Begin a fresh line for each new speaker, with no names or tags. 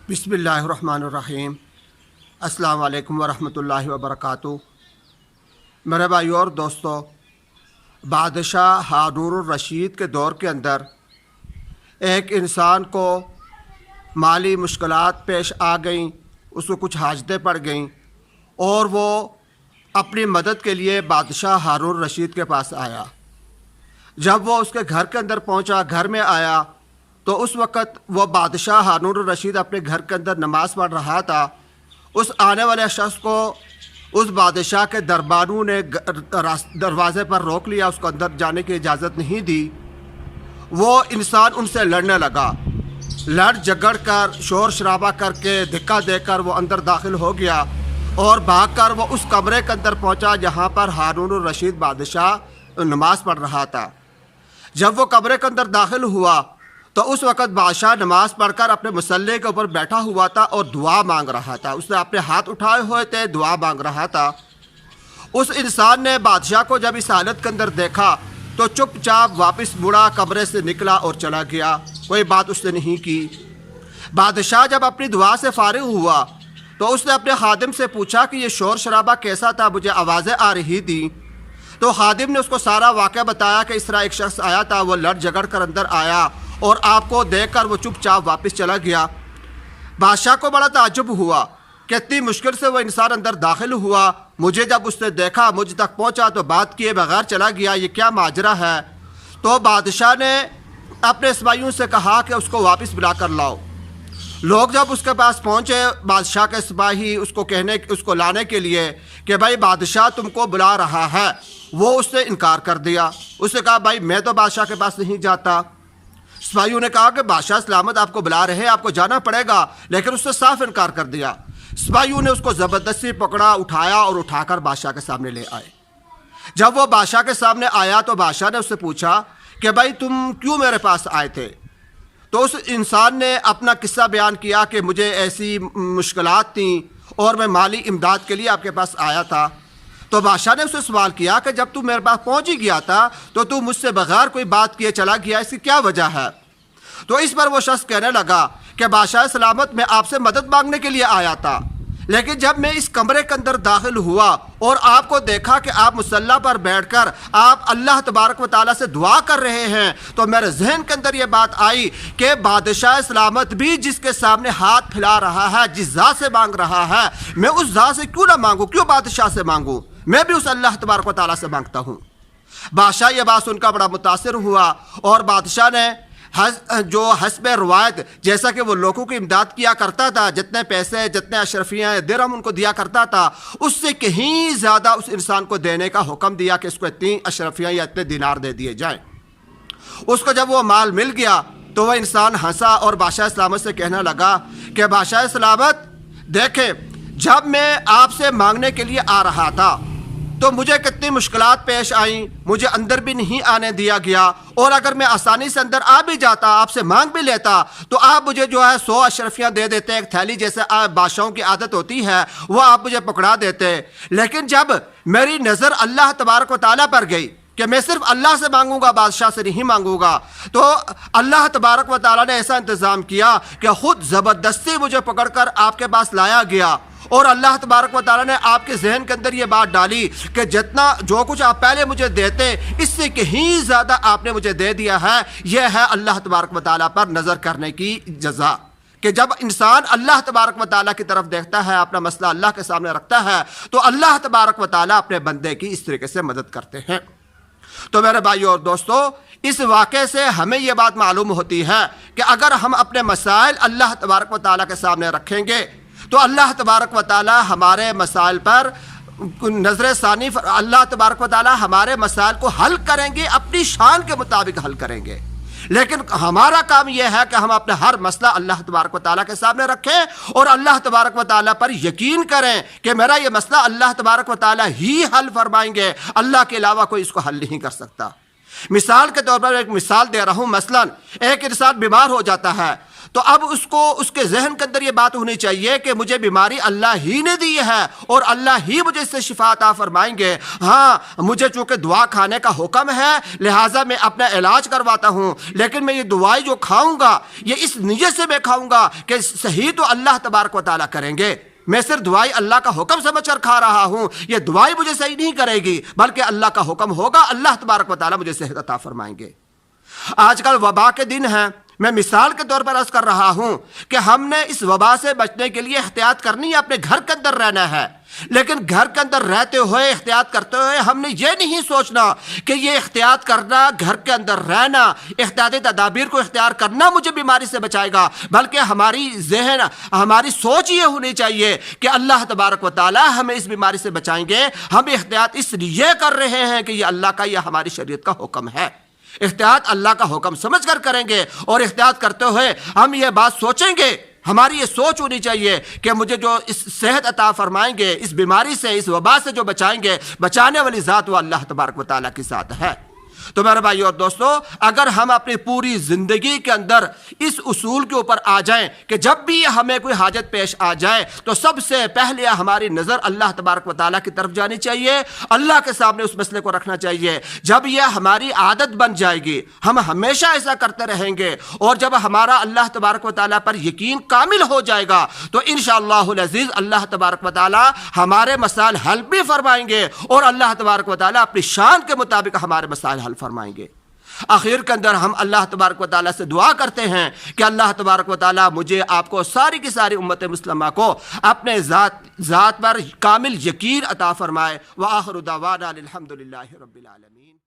बिस्मिल्लाहिर्रहमानिर्रहीम। अस्सलाम वालेकुम वरहमतुल्लाहि वबरकातुहू। मेरे भाइयों और दोस्तों, बादशाह हारून रशीद के दौर के अंदर एक इंसान को माली मुश्किलात पेश आ गईं, उसको कुछ हाजतें पड़ गईं और वो अपनी मदद के लिए बादशाह हारून रशीद के पास आया। जब वो उसके घर के अंदर पहुंचा, घर में आया, तो उस वक़्त वो बादशाह हारून रशीद अपने घर के अंदर नमाज़ पढ़ रहा था। उस आने वाले शख्स को उस बादशाह के दरबारों ने दरवाज़े पर रोक लिया, उसको अंदर जाने की इजाज़त नहीं दी। वो इंसान उनसे लड़ने लगा, लड़ झगड़ कर शोर शराबा करके धक्का देकर वो अंदर दाखिल हो गया और भागकर वो उस कमरे के अंदर पहुंचा जहां पर हारून रशीद बादशाह नमाज़ पढ़ रहा था। जब वो कमरे के अंदर दाखिल हुआ तो उस वक़्त बादशाह नमाज पढ़कर अपने मुसल्ले के ऊपर बैठा हुआ था और दुआ मांग रहा था। उसने अपने हाथ उठाए हुए थे, दुआ मांग रहा था। उस इंसान ने बादशाह को जब इस हालत के अंदर देखा तो चुपचाप वापस मुड़ा, कमरे से निकला और चला गया, कोई बात उसने नहीं की। बादशाह जब अपनी दुआ से फारिग हुआ तो उसने अपने खादिम से पूछा कि ये शोर शराबा कैसा था, मुझे आवाज़ें आ रही थी। तो खादिम ने उसको सारा वाक़या बताया कि इस तरह एक शख्स आया था, वो लड़ झगड़ कर अंदर आया और आपको देखकर वो चुपचाप वापस चला गया। बादशाह को बड़ा ताज्जुब हुआ कि इतनी मुश्किल से वो इंसान अंदर दाखिल हुआ, मुझे जब उसने देखा, मुझ तक पहुंचा तो बात किए बगैर चला गया, ये क्या माजरा है। तो बादशाह ने अपने सिपाहियों से कहा कि उसको वापस बुला कर लाओ। लोग जब उसके पास पहुंचे, बादशाह के सिपाही उसको लाने के लिए कि भाई बादशाह तुमको बुला रहा है, वो उसने इनकार कर दिया। उसने कहा भाई मैं तो बादशाह के पास नहीं जाता। सिपाहियों ने कहा कि बादशाह सलामत आपको बुला रहे हैं, आपको जाना पड़ेगा, लेकिन उसने साफ इनकार कर दिया। सिपाहियों ने उसको ज़बरदस्ती पकड़ा, उठाया और उठाकर बादशाह के सामने ले आए। जब वो बादशाह के सामने आया तो बादशाह ने उससे पूछा कि भाई तुम क्यों मेरे पास आए थे। तो उस इंसान ने अपना किस्सा बयान किया कि मुझे ऐसी मुश्किलात थी और मैं माली इमदाद के लिए आपके पास आया था। तो बादशाह ने उससे सवाल किया कि जब तू मेरे पास पहुंच ही गया था तो तू मुझसे बगैर कोई बात किए चला गया, इसकी क्या वजह है। तो इस पर वो शख्स कहने लगा कि बादशाह सलामत मैं आपसे मदद मांगने के लिए आया था, लेकिन जब मैं इस कमरे के अंदर दाखिल हुआ और आपको देखा कि आप मुसल्ला पर बैठकर आप अल्लाह तबारक व तआला से दुआ कर रहे हैं, तो मेरे जहन के अंदर ये बात आई कि बादशाह सलामत भी जिसके सामने हाथ फैला रहा है, जिस ज़ात से मांग रहा है, मैं उस ज़ात से क्यों ना मांगूँ, क्यों बादशाह से मांगूँ, मैं भी उस अल्लाह तबारक व तआला से मांगता हूँ। बादशाह ये बात सुनकर बड़ा मुतासिर हुआ और बादशाह ने जो हस्ब रवायत जैसा कि वो लोगों की इमदाद किया करता था, जितने पैसे जितने अशरफियाँ दिरहम उनको दिया करता था, उससे कहीं ज़्यादा उस इंसान को देने का हुक्म दिया कि इसको इतनी अशरफियाँ या इतने दिनार दे दिए जाएँ। उसको जब वो माल मिल गया तो वह इंसान हंसा और बादशाह सलामत से कहने लगा कि बादशाह सलामत देखे, जब मैं आपसे मांगने के लिए आ रहा था तो मुझे कितनी मुश्किलात पेश आई, मुझे अंदर भी नहीं आने दिया गया, और अगर मैं आसानी से अंदर आ भी जाता, आपसे मांग भी लेता, तो आप मुझे जो है 100 अशरफियाँ दे देते, एक थैली जैसे बादशाहों की आदत होती है वो आप मुझे पकड़ा देते। लेकिन जब मेरी नज़र अल्लाह तबारक व तआला पर गई कि मैं सिर्फ अल्लाह से मांगूंगा, बादशाह से नहीं मांगूंगा, तो अल्लाह तबारक व तआला ने ऐसा इंतज़ाम किया कि खुद ज़बरदस्ती मुझे पकड़कर आपके पास लाया गया और अल्लाह तबारक व तआला ने आपके जहन के अंदर ये बात डाली कि जितना जो कुछ आप पहले मुझे देते, इससे कहीं ज़्यादा आपने मुझे दे दिया है। यह है अल्लाह तबारक व तआला पर नज़र करने की जज़ा, कि जब इंसान अल्लाह तबारक व तआला की तरफ देखता है, अपना मसला अल्लाह के सामने रखता है, तो अल्लाह तबारक व तआला अपने बंदे की इस तरीके से मदद करते हैं। तो मेरे भाइयों और दोस्तों, इस वाक़े से हमें यह बात मालूम होती है कि अगर हम अपने मसाइल अल्लाह तबारक व तआला के सामने रखेंगे तो अल्लाह तबारक व तआला हमारे मसाइल पर नज़र सानी, अल्लाह तबारक व तआला हमारे मसाइल को हल करेंगे, अपनी शान के मुताबिक हल करेंगे। लेकिन हमारा काम यह है कि हम अपना हर मसला अल्लाह तबारक व तआला के सामने रखें और अल्लाह तबारक व तआला पर यकीन करें कि मेरा ये मसला अल्लाह तबारक व तआला ही हल फरमाएंगे, अल्लाह के अलावा कोई इसको हल नहीं कर सकता। मिसाल के तौर पर एक मिसाल दे रहा हूँ। मसलन एक इंसान बीमार हो जाता है تو اب اس کو اس کے ذہن کے اندر یہ بات ہونی چاہیے کہ مجھے بیماری اللہ ہی نے دی ہے اور اللہ ہی مجھے اس سے شفا عطا فرمائیں گے. ہاں مجھے چونکہ دعا کھانے کا حکم ہے لہٰذا میں اپنا علاج کرواتا ہوں، لیکن میں یہ دوائی جو کھاؤں گا یہ اس نیت سے میں کھاؤں گا کہ صحیح تو اللہ تبارک و تعالیٰ کریں گے. میں صرف دوائی اللہ کا حکم سمجھ کر کھا رہا ہوں، یہ دوائی مجھے صحیح نہیں کرے گی بلکہ اللہ کا حکم ہوگا، اللہ تبارک و تعالیٰ مجھے صحت عطا فرمائیں گے. آج کل وبا کے دن ہیں، میں مثال کے طور پر عرض کر رہا ہوں کہ ہم نے اس وبا سے بچنے کے لیے احتیاط کرنی ہے، اپنے گھر کے اندر رہنا ہے. لیکن گھر کے اندر رہتے ہوئے احتیاط کرتے ہوئے ہم نے یہ نہیں سوچنا کہ یہ احتیاط کرنا، گھر کے اندر رہنا، احتیاطی تدابیر کو اختیار کرنا مجھے بیماری سے بچائے گا، بلکہ ہماری سوچ یہ ہونی چاہیے کہ اللہ تبارک و تعالی ہمیں اس بیماری سے بچائیں گے. ہم احتیاط اس لیے کر رہے ہیں کہ یہ اللہ کا، یہ ہماری شریعت کا حکم ہے. احتیاط اللہ کا حکم سمجھ کر کریں گے اور احتیاط کرتے ہوئے ہم یہ بات سوچیں گے، ہماری یہ سوچ ہونی چاہیے کہ مجھے جو اس صحت عطا فرمائیں گے، اس بیماری سے، اس وبا سے جو بچائیں گے، بچانے والی ذات وہ اللہ تبارک و تعالیٰ کی ذات ہے. تو میرے بھائی اور دوستو، اگر ہم اپنی پوری زندگی کے اندر اس اصول کے اوپر آ جائیں کہ جب بھی ہمیں کوئی حاجت پیش آ جائے تو سب سے پہلے ہماری نظر اللہ تبارک و تعالیٰ کی طرف جانی چاہیے، اللہ کے سامنے اس مسئلے کو رکھنا چاہیے. جب یہ ہماری عادت بن جائے گی، ہم ہمیشہ ایسا کرتے رہیں گے، اور جب ہمارا اللہ تبارک و تعالیٰ پر یقین کامل ہو جائے گا تو انشاءاللہ العزیز اللہ تبارک و تعالیٰ ہمارے مسائل حل بھی فرمائیں گے، اور اللہ تبارک و تعالیٰ اپنی شان کے مطابق ہمارے مسائل حل فرمائیں گے. آخر کے اندر ہم اللہ تبارک و تعالیٰ سے دعا کرتے ہیں کہ اللہ تبارک و تعالیٰ مجھے، آپ کو، ساری کی ساری امت مسلمہ کو اپنے ذات پر کامل یقین عطا فرمائے. وآخر دعوانا الحمدللہ رب العالمین.